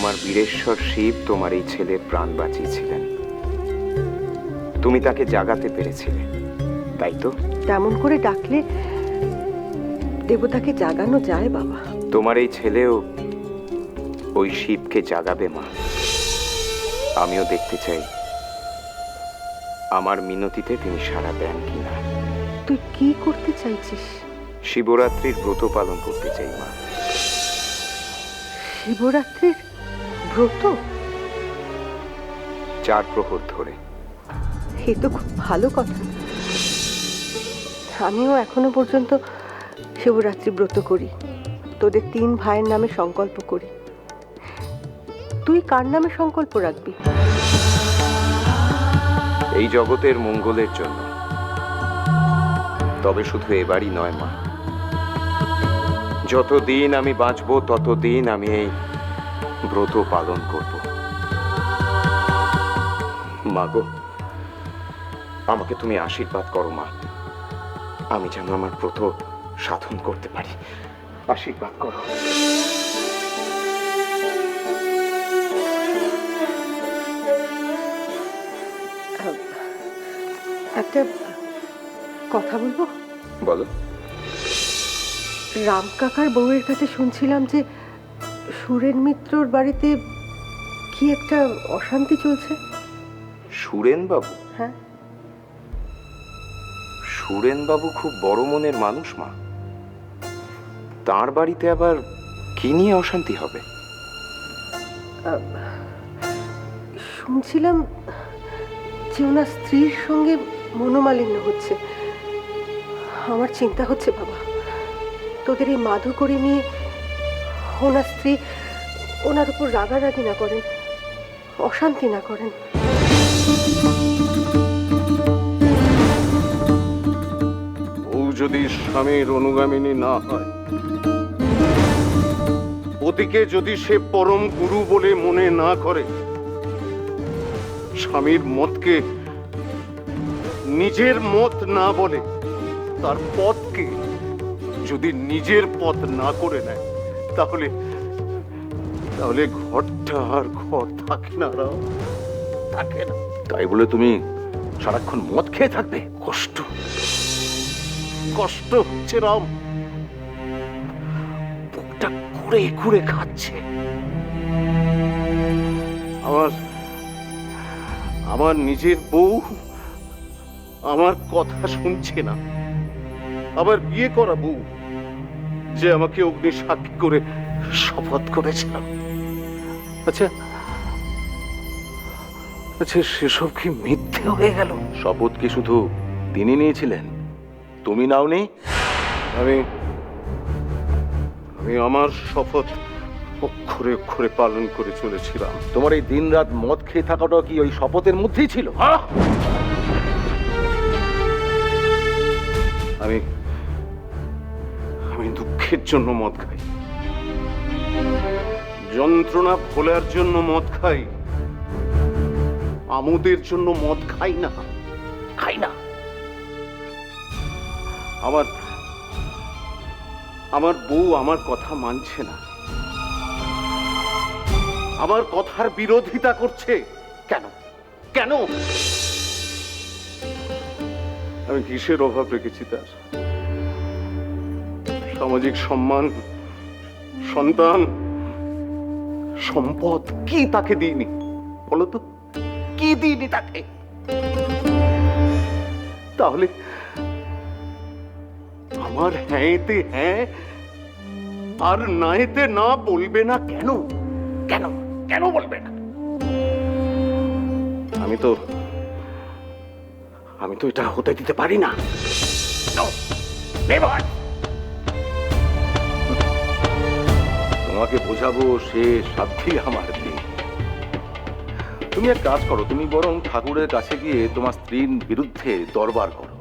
তোমার বীরেশ্বর শিব তোমার এই ছেলের প্রাণ বাঁচিয়েছিলেন। তুমি তাকে জাগাতে পেরেছিলে, তাই তো? তেমন করে ডাকলে দেবতাকে জাগানো যায় বাবা। তোমার এই ছেলেও ওই শিবকে জাগাবে মা। আমিও দেখতে চাই আমার মিনতিতে তিনি সাড়া দেন কিনা। তুই কি করতে চাইছিস? শিবরাত্রির ব্রত পালন করতে চাই মা। শিবরাত্রির ব্রত? 4 প্রহর ধরে। এ তো খুব ভালো কথা। আমিও এখনো পর্যন্ত শিবরাত্রি ব্রত করি, তোদের 3 ভাইয়ের নামে সংকল্প করি। তুই কার নামে সংকল্প রাখবি? এই জগতের মঙ্গলের জন্য। তবে শুধু এবারই নয় মা, যতদিন আমি বাঁচবো ততদিন আমি এই ব্রত পালন করব। মা গো, আমাকে তুমি আশীর্বাদ করো মা, আমি যেন আমার ব্রত সাধন করতে পারি। আশীর্বাদ করো। একটা কথা বলবো? বলো। রাম কাকার বউয়ের কাছে শুনছিলাম যে সুরেন মিত্রর বাড়িতে কি একটা অশান্তি চলছে। সুরেন বাবু? হ্যাঁ। সুরেন বাবু খুব বড় মনের মানুষ মা, তার বাড়িতে আবার কি নিয়ে অশান্তি হবে? শুনছিলাম যে ওনার স্ত্রীর সঙ্গে মনোমালিন্য হচ্ছে। আমার চিন্তা হচ্ছে বাবা, তোদের এই মাধুকরী নিয়ে ওনার স্ত্রী ওনার উপর রাগারাগি না করেন, অশান্তি না করেন। ও যদি স্বামীর অনুগামিনী না হয়, পতিকে যদি সে পরম গুরু বলে মনে না করে, স্বামীর মতকে নিজের মত না বলে, তার পথকে যদি নিজের পথ না করে নেয়, তাহলে তাহলে ঘরটা আর ঘর থাকে না, রাম, থাকে না। তাই বলে তুমি সারাক্ষণ মদ খেয়ে থাকবে? কষ্ট কষ্ট হচ্ছে রাম, বুকটা কুড়ে কুড়ে খাচ্ছে। আমার আমার নিজের বউ আমার কথা শুনছে না, আবার বিয়ে করা বউ যে আমাকে অগ্নি সাক্ষী করে শপথ করেছিলাম। আচ্ছা আচ্ছা, সেসব কি মিথ্যে হয়ে গেল? শপথ কি শুধু তিনি নিয়েছিলেন, তুমি নাওনি? আমি আমি আমার শপথ অক্ষরে অক্ষরে পালন করে চলেছিলাম। তোমার এই দিনরাত মদ খেয়ে থাকাটাও কি ওই শপথের মধ্যেই ছিল? আমি আমি দুঃখের জন্য মদ খাই, যন্ত্রণা ভোলার জন্য মদ খাই, আমোদের জন্য মদ খাই না, খাই না। আমার আমার বউ আমার কথা মানছে না, আমার কথার বিরোধিতা করছে। কেন কেন? আমি কিসের অভাব রেখেছি তার? সামাজিক সম্মান, সন্তান, সম্পদ কি তাকে দিইনি? বলো তো, কি দিইনি তাকে? তাহলে আমার হ্যাঁতে হ্যাঁ আর নাইতে না বলবে না কেন? কেন কেন বলবে না? আমি তো এটা হতে দিতে পারি না। তোমাকে বোঝাবো সে সাধ্যি আমার নেই। তুমি এক কাজ করো, তুমি বরং ঠাকুরের কাছে গিয়ে তোমার স্ত্রীর বিরুদ্ধে দরবার করো।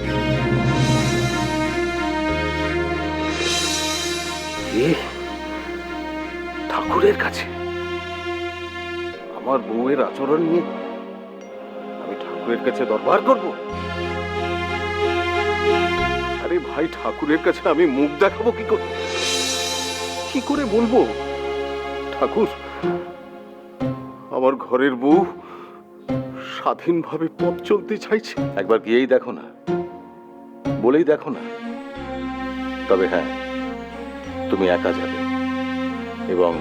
ঠাকুরের কাছে? আমার বউয়ের আচরণ নিয়ে আমি ঠাকুরের কাছে দরবার করব? আরে ভাই, ঠাকুরের কাছে আমি মুখ দেখাবো কি করে? কি করে বলবো ঠাকুর আমার ঘরের বউ স্বাধীনভাবে পথ চলতে চাইছে। একবার গিয়েই দেখো না, বলেই দেখো না। তবে হ্যাঁ, তুমি একা যাবে এবং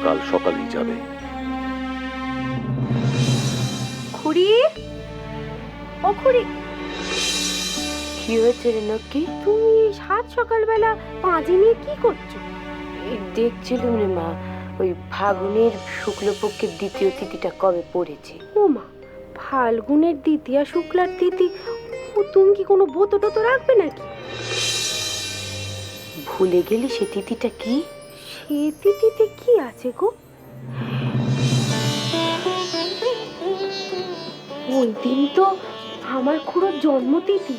কাল সকালেই যাবে। খুড়ি, ও খুড়ি, কি হয়েছে রে নক্কি? তুমি সাত সকালবেলা পাঁজি নিয়ে কি করছো? দেখছিলাম রে মা, ওই ফাগুনের শুক্লপক্ষের দ্বিতীয় তিথিটা কবে পড়েছে। ও মা, ফাল্গুনের দ্বিতীয় শুক্লার তিথি? ও তুমি কি কোনো ব্রত টত রাখবে নাকি? ভুলে গেলি সে তিথিটা কি? সে তিথিতে কি আছে গো? ওই দিন তো আমার খুড়োর জন্মতিথি।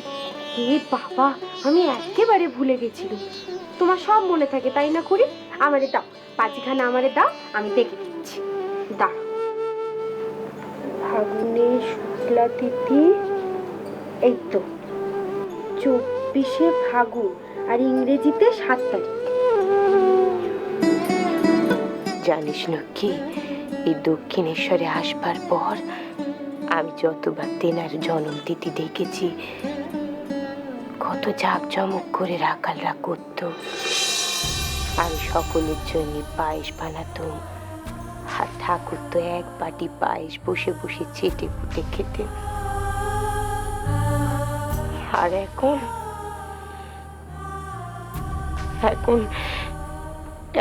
এ বাবা, আমি একেবারে ভুলে গেছিলাম। তোমার সব মনে থাকে তাই না খুড়ি? আমারে দাও, পাঁচিখানা আমারে দাও, আমি দেখে দিচ্ছি। দাও। ফাগুনের শুক্লা তিথি, এই তো 24শে ফাগুন, আর ইংরেজিতে 7 তারিখ। জানিস না কি, এই দক্ষিণেশ্বরে আসবার পর আমি যতবার তেনার জন্মতিথি দেখেছি, কত জাঁকজমক করে রাখালরা করত। আমি সকলের জন্য পায়েস বানাতাম, আর ঠাকুর তো এক বাটি পায়েস বসে বসে চেটে পুটে খেতে। আর এখন এখন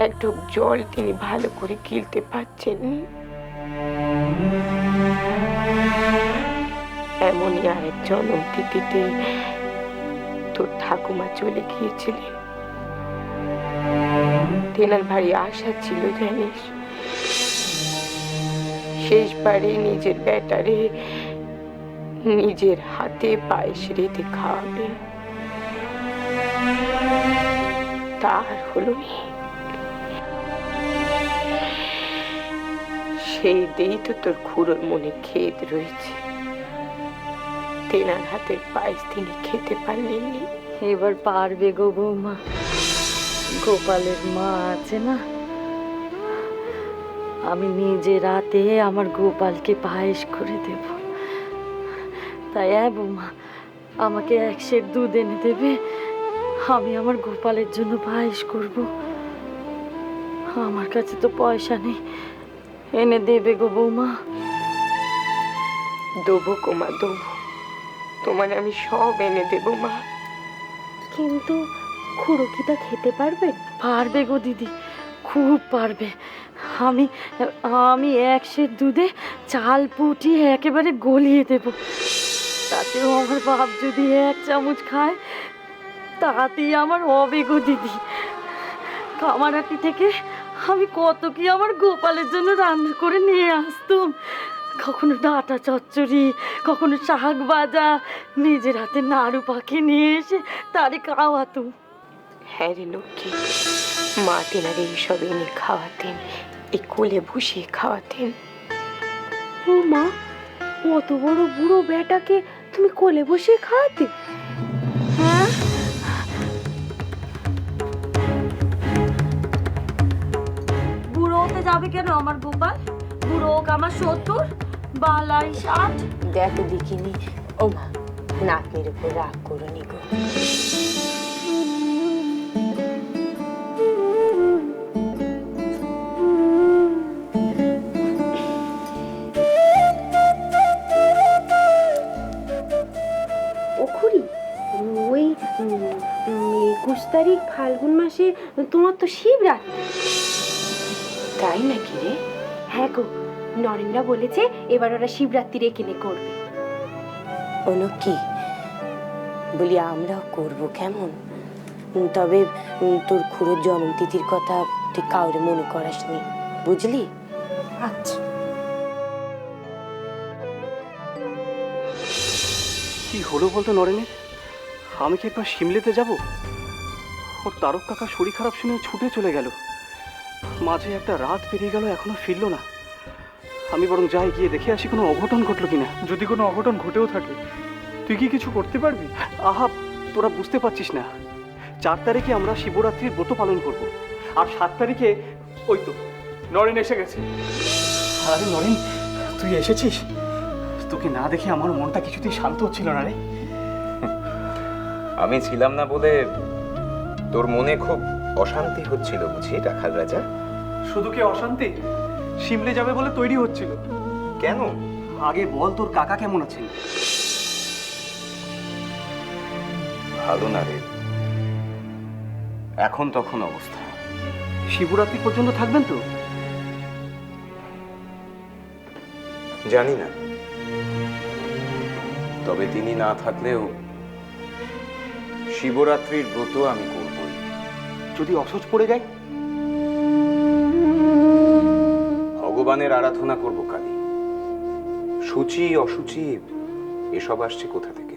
এক ঢোক জল তিনি ভালো করে গিলতে পারছেন। এমনই আরেক জন্মতিথিতে তোর ঠাকুমা চলে গিয়েছিলেন। তেনার ভারী আশা ছিল জানিস, শেষবারে নিজের বেটারে নিজের হাতে পায়েস রেঁধে খাওয়াবেন। তার হলো সেই দিয়েই তো তোর খুড়োর মনে খেদ রয়েছে। তেনার হাতের পায়েস তিনি খেতে পারলেননি। এবার পারবে গো বৌমা, গোপালের মা আছে না, আমি নিজে রাতে আমার গোপালকে পায়েস করে দেব। তাই বৌমা, আমাকে 1 সের দুধ এনে দেবে, আমি আমার গোপালের জন্য পায়েস করব। আমার কাছে তো পয়সা নেই, এনে দেবে গো বৌমা? দেবো কোমা, দেবো, তোমার আমি সব এনে দেবো মা। কিন্তু খুড়ো কি তা খেতে পারবে? পারবে গো দিদি, খুব পারবে। আমি আমি 1 সের দুধে চাল ফুটিয়ে একেবারে গলিয়ে দেব। তাতেও আমার বাপ যদি 1 চামচ খায়, তাতেই আমার হবে গো দিদি। কামারহাটি থেকে আমি কত কি আমার গোপালের জন্য রান্না করে নিয়ে আসতাম। কখনো ডাঁটা চচ্চড়ি, কখনো শাক ভাজা, নিজের হাতে নাড়ু পাখি নিয়ে এসে তারে খাওয়াতুম। হ্যাঁ রে লক্ষ্মী, মা তেনারে এইসব এনে খাওয়াতেন, এই কোলে বসিয়ে খাওয়াতেন। ও মা, অত বড় বুড়ো বেটাকে তুমি কোলে বসিয়ে খাওয়াতে? হ্যাঁ, বুড়ো হতে যাবে কেন আমার গোপাল? বুড়ো হোক আমার 70, বালাই 60। দেখো দেখিনি। ও মা, নাতনির উপর রাগ করো নি গো। ও খুড়ি, ওই 21 তারিখ ফাল্গুন মাসে তোমার তো শিবরাত্রি। তাই নাকি রে? হ্যাঁ গো, নরেনরা বলেছে এবার ওরা শিবরাত্রির এখানে করবে। ওনো কি বলি, আমরাও করব কেমন? তবে তোর খুড়োর জন্মতিথির কথা তুই কাউরে মনে করাসনি, বুঝলি? আচ্ছা। কি হলো বলতো নরেনের? আমি কি একবার সিমলেতে যাব? ওর তারক কাকা শরীর খারাপ শুনে ছুটে চলে গেল। মাঝে একটা রাত পেরিয়ে গেল, এখনো ফিরলো না। আমি বরং যাই, গিয়ে দেখে আসি কোনো অঘটন ঘটলো কিনা। যদি কোনো অঘটন ঘটেও থাকে, তুই কি কিছু করতে পারবি? আহা, তোরা বুঝতে পারছিস না। 4 তারিখে আমরা শিবরাত্রির ব্রত পালন করব, আর 7 তারিখে ওই তো নরেন এসে গেছে। আরে নরেন, তুই এসেছিস? তোকে না দেখে আমার মনটা কিছুতেই শান্ত হচ্ছিল না রে। আমি ছিলাম না বলে তোর মনে খুব অশান্তি হচ্ছিল বুঝি রাখাল রাজা? শুধু কি অশান্তি, সিমলে যাবে বলে তৈরি হচ্ছিল। কেন? আগে বল, তোর কাকা কেমন আছেন? ভালো না রে, এখন তখন অবস্থা। শিবরাত্রি পর্যন্ত থাকবেন তো? জানি না, তবে তিনি না থাকলেও শিবরাত্রির ব্রত আমি করবই। যদি অসহ্য পড়ে যায়? ভগবানের আরাধনা করব কালী। সূচি অসুচি এসব আসছে কোথা থেকে?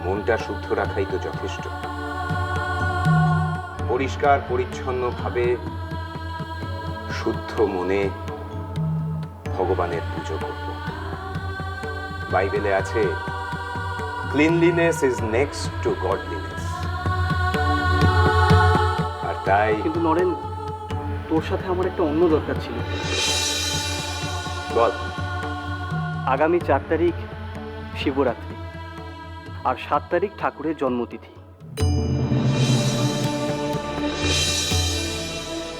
মনটা শুদ্ধ রাখাই তো যথেষ্ট। পরিষ্কার পরিচ্ছন্ন ভাবে শুদ্ধ মনে ভগবানের পুজো করব। বাইবেলে আছে, cleanliness is next to godliness. আর তাই কিন্তু নরেন, তোর সাথে আমার একটা অন্য দরকার ছিল। বল। আগামী 4 তারিখ শিবরাত্রি, আর 7 তারিখ ঠাকুরের জন্মতিথি।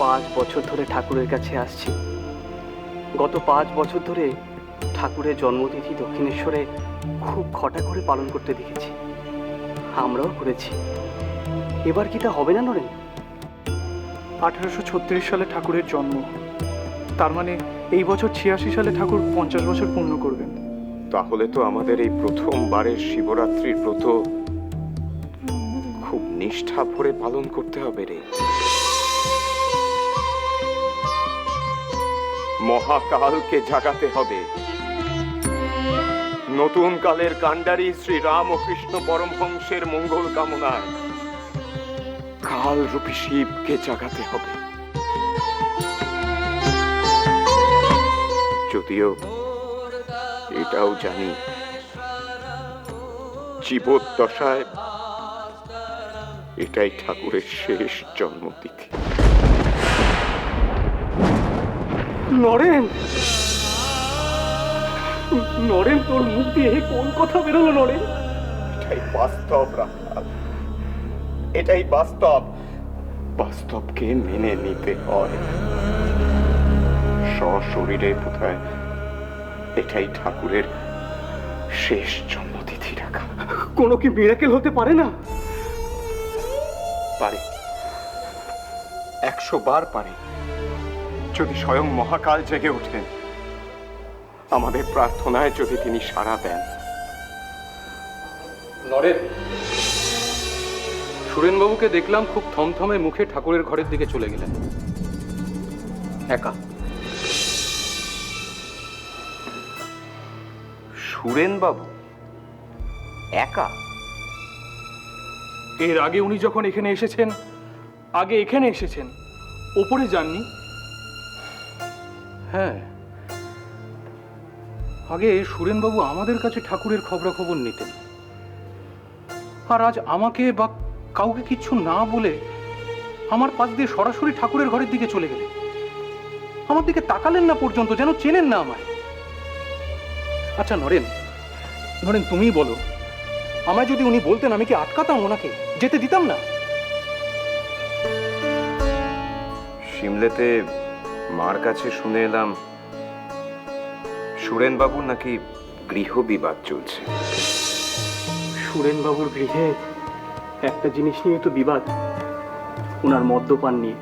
5 বছর ধরে ঠাকুরের কাছে আসছি। গত 5 বছর ধরে ঠাকুরের জন্মতিথি দক্ষিণেশ্বরে খুব ঘটা করে পালন করতে দেখেছি, আমরাও করেছি। এবার কি তা হবে না নরেন? 1836 সালে ঠাকুরের জন্ম, তার মানে এই বছর 86 সালে ঠাকুর 50 বছর পূর্ণ করবেন। তাহলে তো আমাদের এই প্রথমবারের শিবরাত্রির ব্রত খুব নিষ্ঠা ভরে পালন করতে হবে রে। মহাকালকে জাগাতে হবে। নতুন কালের কাণ্ডারী শ্রী রাম ও কৃষ্ণ পরমহংসের মঙ্গল কামনায় কাল রূপী শিবকে জাগাতে হবে। যদিও এটাও জানি, জীবদ্দশায় এটাই ঠাকুরের শেষ জন্মতিথি। নরেন, নরেন, তোর মুখ দিয়ে কোন কথা বেরোলো নরেন? এটাই বাস্তব রাখাল, এটাই বাস্তব। বাস্তবকে মেনে নিতে হয়। সশরীরে বোধহয় এটাই ঠাকুরের শেষ জন্মতিথি রাখা। কোনো কি মিরাকেল হতে পারে না? পারে, 100 বার পারে, যদি স্বয়ং মহাকাল জেগে ওঠেন। আমাদের প্রার্থনায় যদি তিনি সাড়া দেন। নরেন, সুরেনবাবুকে দেখলাম খুব থমথমে মুখে ঠাকুরের ঘরের দিকে চলে গেলেন, একা। সুরেনবাবু একা? এর আগে উনি যখন এখানে এসেছেন, আগে এখানে এসেছেন, ওপরে যাননি। হ্যাঁ, আগে সুরেনবাবু আমাদের কাছে ঠাকুরের খবরাখবর নিতেন, আর আজ আমাকে বা কাউকে কিছু না বলে আমার পাশ দিয়ে সরাসরি ঠাকুরের ঘরের দিকে চলে গেলেন। আমার দিকে তাকালেন না পর্যন্ত, যেন চেনেন না আমায়। আচ্ছা নরেন, নরেন তুমিই বলো, আমায় যদি উনি বলতেন আমি কি আটকাতাম ওনাকে? যেতে দিতাম না? সিমলেতে মার কাছে শুনে এলাম সুরেনবাবুর নাকি গৃহ বিবাদ চলছে। সুরেনবাবুর গৃহে একটা জিনিস নিয়ে তো বিবাদ, ওনার মদ্যপান নিয়ে।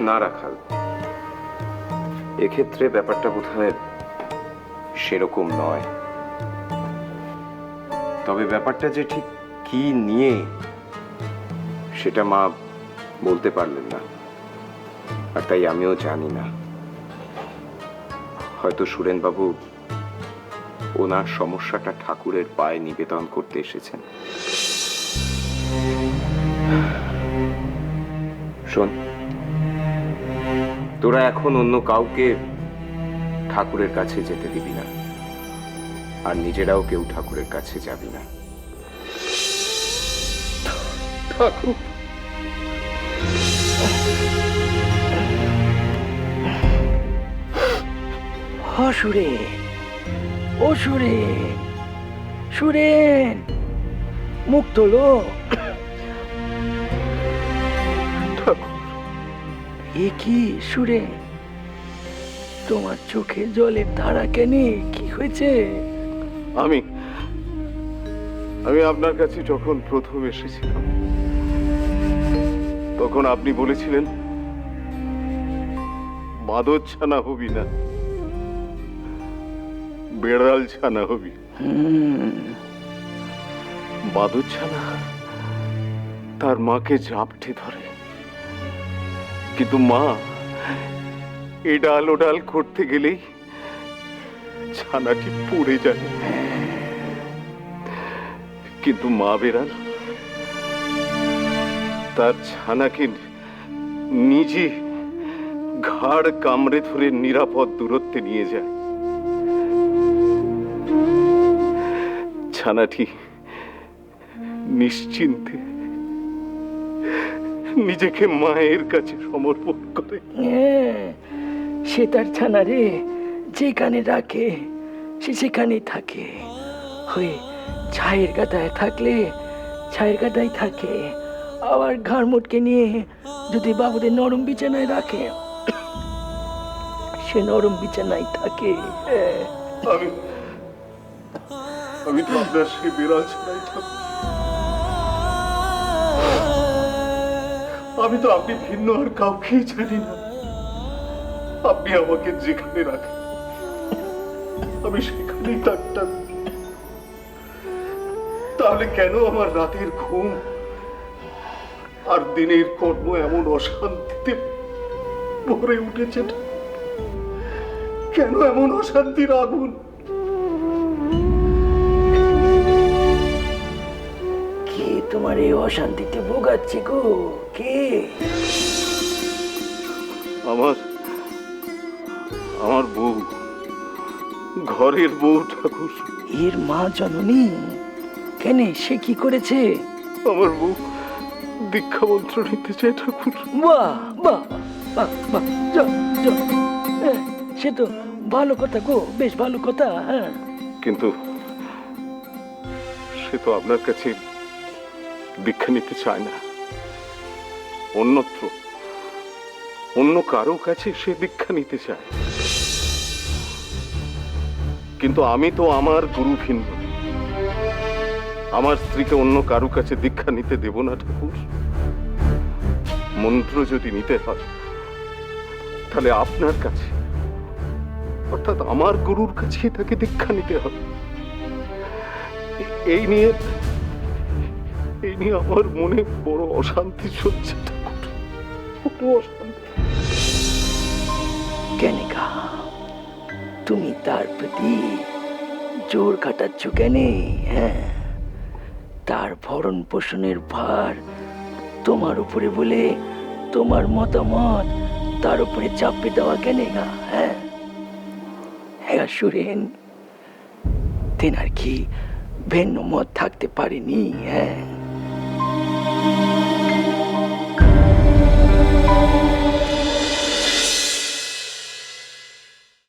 না রাখাল, এক্ষেত্রে ব্যাপারটা বোধহয় সেরকম নয়। তবে ব্যাপারটা যে ঠিক কি নিয়ে সেটা মা বলতে পারলেন না, আর তাই আমিও জানি না। হয়তো সুরেনবাবু ওনার সমস্যাটা ঠাকুরের পায়ে নিবেদন করতে এসেছেন। শোন, তোরা এখন অন্য কাউকে ঠাকুরের কাছে যেতে দিবি না, আর নিজেরাও কেউ ঠাকুরের কাছে যাবি না। ঠাকুর, সুরেন, ও সুরেন, সুরেন, মুখ তোলো। এ কি সুরেন, তোমার চোখে জলের ধারা কেন? কি হয়েছে? আমি আমি আপনার কাছে যখন প্রথম এসেছিলাম তখন আপনি বলেছিলেন মাদর ছানা হবি না, বেড়াল ছানা হবি। মাদর ছানা তার মাকে জাপটে ধরে, কিন্তু মা এডাল ওডাল করতে গেলেই ছানাটি পড়ে যায়। কিন্তু মা বেড়াল তার ছানাকে নিজে ঘাড় কামড়ে ধরে নিরাপদ দূরত্বে নিয়ে যায়। ছানাটি নিশ্চিন্তে নিজেকে মায়ের কাছে সমর্পণ করে। সে তার ছানারে যেখানে রাখে সে সেখানেই থাকে। হয়ে ছায়ের গাদায় থাকলে ছায়ের গাদায় থাকে, আবার ঘাড় মুটকে নিয়ে যদি বাবুদের নরম বিছানায় রাখে সে নরম বিছানায় থাকে। আমি তো আপনার সে বিড়াল ছানাই থাকি। আমি তো আপনি ভিন্ন আর কাউকেই জানি না। আপনি আমাকে যেখানে রাখেন আমি সেখানেই থাকতাম। তাহলে কেন আমার রাতের ঘুম আর দিনের কর্ম এমন অশান্তিতে ভরে উঠেছে? কেন এমন অশান্তির আগুন? কে তোমার এই অশান্তিতে ভোগাচ্ছে গো? কে? আমার বউ, ঘরের বউ ঠাকুর। এর মা জননী কেন? সে কি করেছে? আমার বউ দীক্ষা মন্ত্র নিতে চায় ঠাকুর। বাহ বাহ বাহ বাহ, যাও যাও। সে তো ভালো কথা গো, বেশ ভালো কথা। হ্যাঁ, কিন্তু সে তো আপনার কাছে দীক্ষা নিতে চায় না। অন্য কারো কাছে সে দীক্ষা নিতে চায়। কিন্তু আমি তো আমার গুরু ভিন্ন, আমার স্ত্রীকে অন্য কারো কাছে দীক্ষা নিতে দেব না ঠাকুর। মন্ত্র যদি নিতে হয় তাহলে আপনার কাছে, অর্থাৎ আমার গুরুর কাছেই তাকে দীক্ষা নিতে হবে। এই নিয়ে আমার মনে বড় অশান্তি চলছে ঠাকুর, বড় অশান্তি। কেনিকা, তুমি তার প্রতি জোর খাটাচ্ছ কেন? হ্যাঁ, তার ভরণ পোষণের ভার তোমার উপরে বলে তোমার মতামত তার উপরে চাপিয়ে দেওয়া কেন গা? হ্যাঁ হ্যাঁ সুরেন, তেনার কি ভিন্ন মত থাকতে পারেনি? হ্যাঁ,